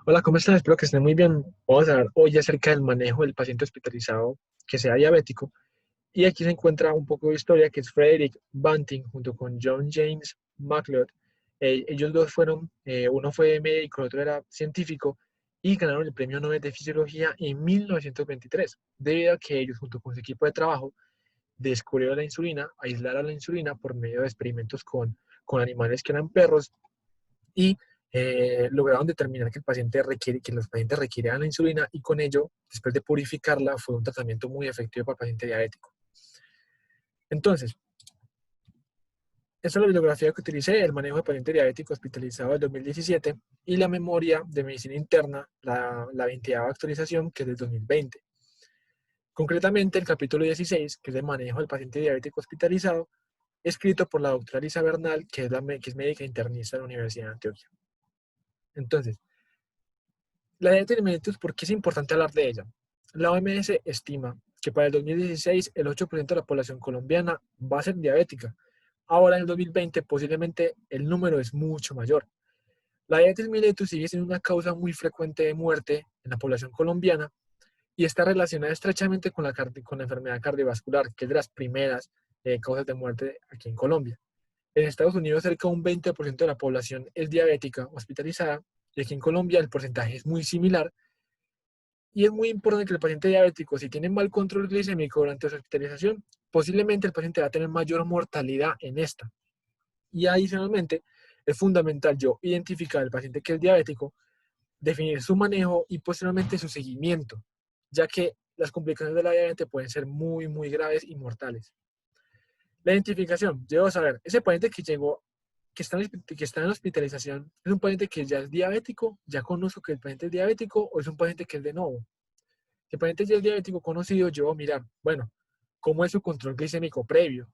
Hola, ¿cómo están? Espero que estén muy bien. Vamos a hablar hoy acerca del manejo del paciente hospitalizado que sea diabético. Y aquí se encuentra un poco de historia que es Frederick Banting junto con John James McLeod. Ellos dos fueron, uno fue médico, el otro era científico, y ganaron el premio Nobel de Fisiología en 1923, debido a que ellos junto con su equipo de trabajo descubrieron la insulina, aislaron la insulina por medio de experimentos con animales que eran perros y lograron determinar que que los pacientes requerían la insulina y con ello, después de purificarla, fue un tratamiento muy efectivo para el paciente diabético. Entonces, esta es la bibliografía que utilicé, el manejo de paciente diabético hospitalizado del 2017 y la memoria de medicina interna, la 20ª actualización, que es del 2020. Concretamente, el capítulo 16, que es el manejo del paciente diabético hospitalizado, escrito por la doctora Lisa Bernal, que es médica internista de la Universidad de Antioquia. Entonces, la diabetes mellitus, ¿por qué es importante hablar de ella? La OMS estima que para el 2016 el 8% de la población colombiana va a ser diabética. Ahora en el 2020 posiblemente el número es mucho mayor. La diabetes mellitus sigue siendo una causa muy frecuente de muerte en la población colombiana y está relacionada estrechamente con la enfermedad cardiovascular, que es de las primeras causas de muerte aquí en Colombia. En Estados Unidos cerca de un 20% de la población es diabética hospitalizada y aquí en Colombia el porcentaje es muy similar. Y es muy importante que el paciente diabético, si tiene mal control glicémico durante su hospitalización, posiblemente el paciente va a tener mayor mortalidad en esta. Y adicionalmente, es fundamental yo identificar al paciente que es diabético, definir su manejo y posteriormente su seguimiento, ya que las complicaciones de la diabetes pueden ser muy, muy graves y mortales. La identificación, debo saber, ese paciente que llegó, que está en hospitalización, ¿es un paciente que ya es diabético? ¿Ya conozco que el paciente es diabético o es un paciente que es de nuevo? Si el paciente ya es diabético conocido, yo voy a mirar, bueno, cómo es su control glicémico previo,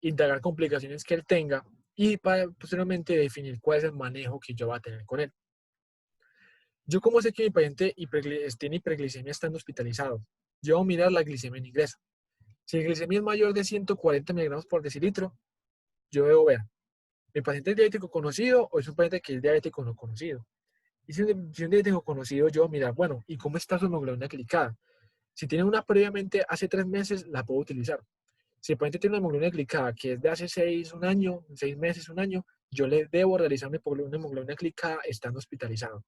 indagar complicaciones que él tenga y para posteriormente definir cuál es el manejo que yo voy a tener con él. Yo cómo sé que mi paciente tiene hiperglicemia estando hospitalizado. Yo voy a mirar la glicemia en ingreso. Si la glicemia es mayor de 140 miligramos por decilitro, yo debo ver, ¿mi paciente es diabético conocido o es un paciente que es diabético no conocido? Y si es un diabético conocido, yo voy a mirar, bueno, ¿y cómo está su hemoglobina glicada? Si tiene una previamente hace 3 meses, la puedo utilizar. Si el paciente tiene una hemoglobina glicada que es de hace 6 meses, un año, yo le debo realizar una hemoglobina glicada estando hospitalizado.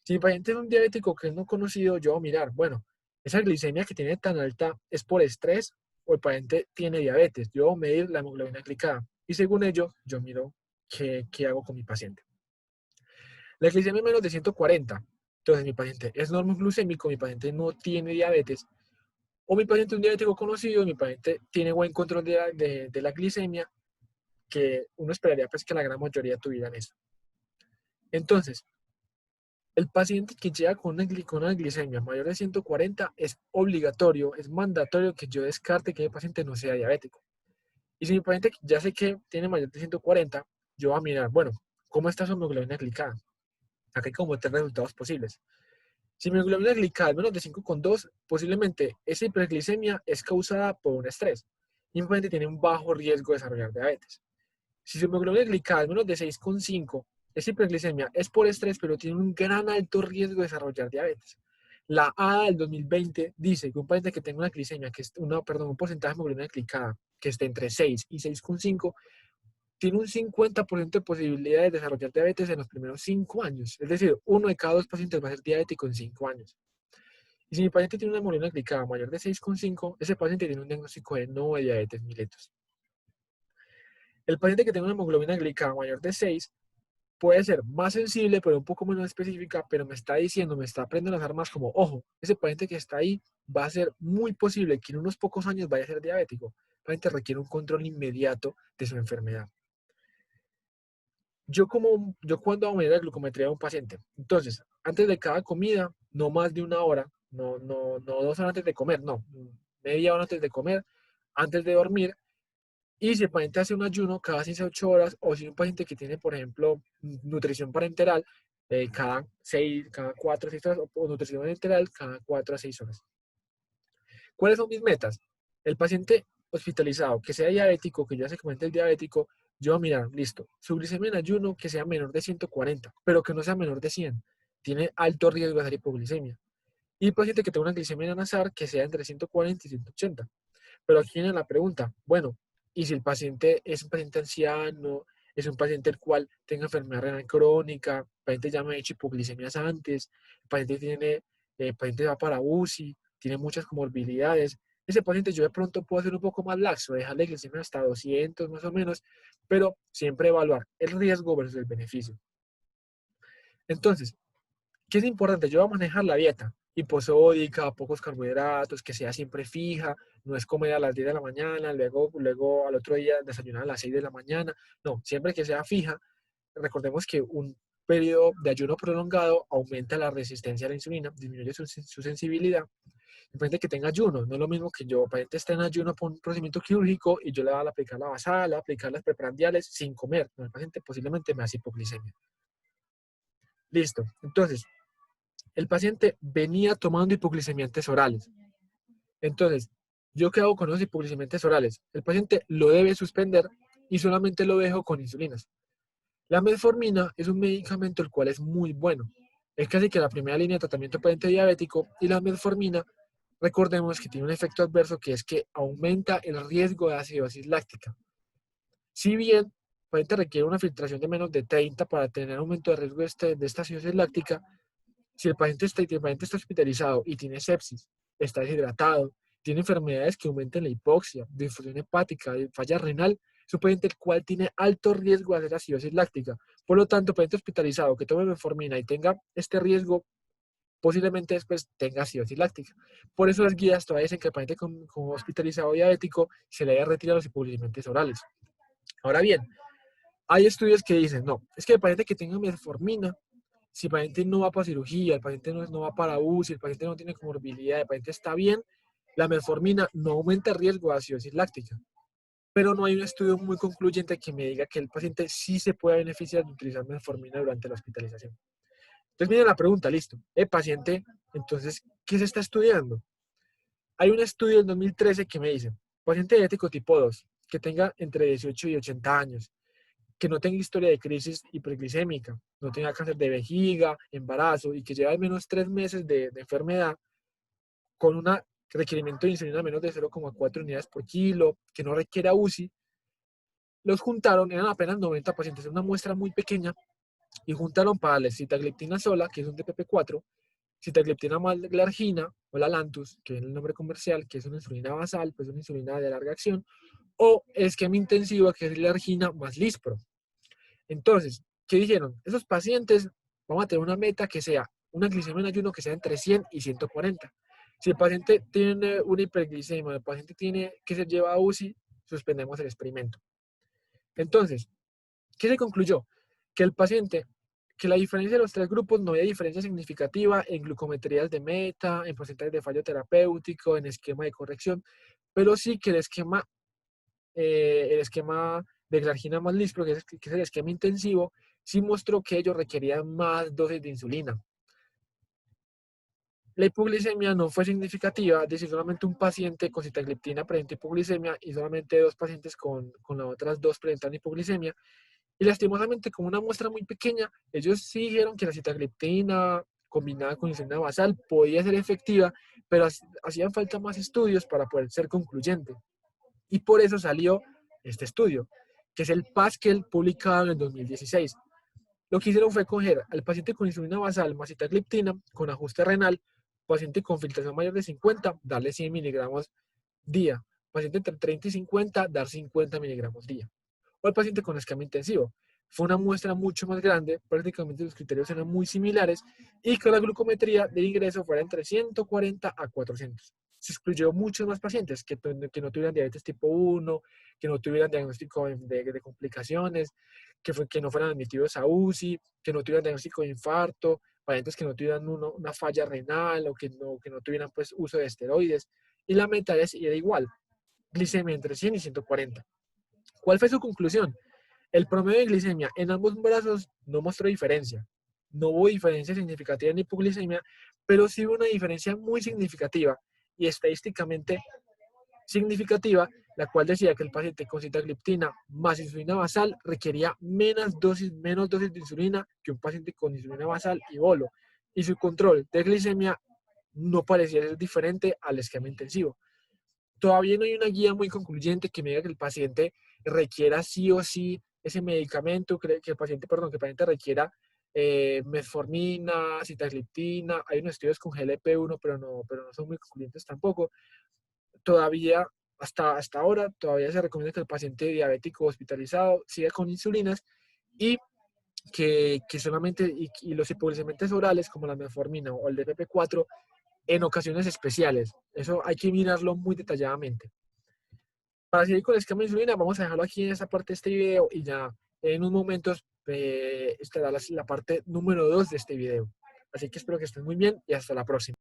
Si el paciente es un diabético que es no conocido, yo voy a mirar, bueno, esa glicemia que tiene tan alta es por estrés o el paciente tiene diabetes. Yo voy a medir la hemoglobina glicada y según ello, yo miro qué hago con mi paciente. La glicemia es menos de 140. Entonces, mi paciente es normoglucémico, mi paciente no tiene diabetes, o mi paciente es un diabético conocido, mi paciente tiene buen control de la glicemia, que uno esperaría pues que la gran mayoría tuvieran eso. Entonces, el paciente que llega con una glicemia mayor de 140 es obligatorio, es mandatorio que yo descarte que el paciente no sea diabético. Y si mi paciente ya sé que tiene mayor de 140, yo voy a mirar, bueno, ¿cómo está su hemoglobina glicada? Acá hay como 3 resultados posibles. Si mi hemoglobina glicada es menos de 5,2, posiblemente esa hiperglicemia es causada por un estrés y mi paciente tiene un bajo riesgo de desarrollar diabetes. Si su hemoglobina glicada es menos de 6,5, esa hiperglicemia es por estrés, pero tiene un gran alto riesgo de desarrollar diabetes. La ADA del 2020 dice que un paciente que tenga una glicemia, un porcentaje de hemoglobina glicada que esté entre 6 y 6,5, tiene un 50% de posibilidades de desarrollar diabetes en los primeros 5 años. Es decir, uno de cada 2 pacientes va a ser diabético en 5 años. Y si mi paciente tiene una hemoglobina glicada mayor de 6,5, ese paciente tiene un diagnóstico de no diabetes mellitus. El paciente que tenga una hemoglobina glicada mayor de 6 puede ser más sensible, pero un poco menos específica, pero me está diciendo, me está prendiendo las armas como, ojo, ese paciente que está ahí va a ser muy posible que en unos pocos años vaya a ser diabético. El paciente requiere un control inmediato de su enfermedad. Yo cuando hago medida de glucometría de un paciente, entonces, antes de cada comida, no más de una hora, no 2 horas antes de comer, no, media hora antes de comer, antes de dormir, y si el paciente hace un ayuno cada 6 a 8 horas, o si es un paciente que tiene, por ejemplo, nutrición parenteral, cada 4 a 6 horas, o nutrición parenteral cada 4 a 6 horas. ¿Cuáles son mis metas? El paciente hospitalizado, que sea diabético, que ya se comente el diabético, yo voy a mirar, listo, su glicemia en ayuno que sea menor de 140, pero que no sea menor de 100. Tiene alto riesgo de hacer hipoglicemia. Y paciente que tenga una glicemia en azar que sea entre 140 y 180. Pero aquí viene la pregunta, bueno, ¿y si el paciente es un paciente anciano, es un paciente el cual tenga enfermedad renal crónica, el paciente ya me ha hecho hipoglicemias antes, el paciente va para UCI, tiene muchas comorbilidades? Ese paciente yo de pronto puedo hacer un poco más laxo, dejarle glicemia hasta 200 más o menos, pero siempre evaluar el riesgo versus el beneficio. Entonces, ¿qué es importante? Yo voy a manejar la dieta hiposódica, pocos carbohidratos, que sea siempre fija, no es comer a las 10 de la mañana, luego al otro día desayunar a las 6 de la mañana, no, siempre que sea fija. Recordemos que un periodo de ayuno prolongado aumenta la resistencia a la insulina, disminuye su sensibilidad. El paciente que tenga ayuno, no es lo mismo que yo, el paciente está en ayuno por un procedimiento quirúrgico y yo le voy a aplicar la basal, le voy a aplicar las preprandiales sin comer, no, el paciente posiblemente me hace hipoglicemia. Listo, entonces, el paciente venía tomando hipoglicemiantes orales. Entonces, ¿yo qué hago con los hipoglicemiantes orales? El paciente lo debe suspender y solamente lo dejo con insulinas. La metformina es un medicamento el cual es muy bueno. Es casi que la primera línea de tratamiento para paciente diabético y la metformina, recordemos que tiene un efecto adverso que es que aumenta el riesgo de acidosis láctica. Si bien el paciente requiere una filtración de menos de 30 para tener aumento de riesgo de esta acidosis láctica, si el paciente está hospitalizado y tiene sepsis, está deshidratado, tiene enfermedades que aumenten la hipoxia, difusión hepática, falla renal, es un paciente el cual tiene alto riesgo de hacer acidosis láctica. Por lo tanto, paciente hospitalizado que tome metformina y tenga este riesgo, posiblemente después tenga acidosis láctica. Por eso las guías todavía dicen que el paciente con hospitalizado diabético se le debe retirar los hipoglicemiantes orales. Ahora bien, hay estudios que dicen, no, es que el paciente que tenga metformina, si el paciente no va para cirugía, el paciente no va para UCI, el paciente no tiene comorbilidad, el paciente está bien, la metformina no aumenta el riesgo de acidosis láctica. Pero no hay un estudio muy concluyente que me diga que el paciente sí se puede beneficiar de utilizar metformina durante la hospitalización. Entonces viene la pregunta, listo, el paciente, entonces, ¿qué se está estudiando? Hay un estudio del 2013 que me dice, paciente diabético tipo 2, que tenga entre 18 y 80 años, que no tenga historia de crisis hiperglicémica, no tenga cáncer de vejiga, embarazo y que lleve al menos 3 meses de enfermedad con un requerimiento de insulina menos de 0,4 unidades por kilo, que no requiera UCI, los juntaron, eran apenas 90 pacientes, una muestra muy pequeña, y juntaron para la sitagliptina sola, que es un DPP-4, sitagliptina más glargina, o la Lantus, que es el nombre comercial, que es una insulina basal, pues una insulina de larga acción, o esquema intensiva, que es la argina más lispro. Entonces, ¿qué dijeron? Esos pacientes, vamos a tener una meta que sea una glicemia en ayuno que sea entre 100 y 140. Si el paciente tiene una hiperglicemia, el paciente tiene que se lleva a UCI, suspendemos el experimento. Entonces, ¿qué se concluyó? Que el paciente, que la diferencia de los tres grupos no había diferencia significativa en glucometrías de meta, en porcentajes de fallo terapéutico, en esquema de corrección, pero sí que el esquema de glargina más lispro, que es el esquema intensivo, sí mostró que ellos requerían más dosis de insulina. La hipoglicemia no fue significativa, es decir, solamente un paciente con sitagliptina presentó hipoglicemia y solamente dos pacientes con las otras dos presentaron hipoglicemia. Y lastimosamente, como una muestra muy pequeña, ellos sí dijeron que la sitagliptina combinada con insulina basal podía ser efectiva, pero hacían falta más estudios para poder ser concluyente. Y por eso salió este estudio, que es el Pascal publicado en el 2016. Lo que hicieron fue coger al paciente con insulina basal más sitagliptina con ajuste renal, paciente con filtración mayor de 50, darle 100 miligramos día, paciente entre 30 y 50, dar 50 miligramos día, o el paciente con esquema intensivo. Fue una muestra mucho más grande, prácticamente los criterios eran muy similares y que la glucometría de ingreso fuera entre 140 a 400. Se excluyó muchos más pacientes que no tuvieran diabetes tipo 1, que no tuvieran diagnóstico de complicaciones, que no fueran admitidos a UCI, que no tuvieran diagnóstico de infarto, pacientes que no tuvieran una falla renal o que no tuvieran pues, uso de esteroides. Y la meta era igual, glicemia entre 100 y 140. ¿Cuál fue su conclusión? El promedio de glicemia en ambos brazos no mostró diferencia. No hubo diferencia significativa en hipoglicemia, pero sí hubo una diferencia muy significativa y estadísticamente significativa la cual decía que el paciente con sitagliptina más insulina basal requería menos dosis de insulina que un paciente con insulina basal y bolo, y su control de glicemia no parecía ser diferente al esquema intensivo. Todavía no hay una guía muy concluyente que me diga que el paciente requiera sí o sí ese medicamento, que el paciente, perdón, que el paciente requiera metformina, sitagliptina. Hay unos estudios con GLP-1, pero no son muy concluyentes tampoco. Todavía, hasta ahora, todavía se recomienda que el paciente diabético hospitalizado siga con insulinas y que solamente, y los hipoglucemiantes orales, como la metformina o el DPP-4, en ocasiones especiales. Eso hay que mirarlo muy detalladamente. Para seguir con el esquema de insulina, vamos a dejarlo aquí en esa parte de este video y ya en unos momentos estará la parte número 2 de este video. Así que espero que estén muy bien y hasta la próxima.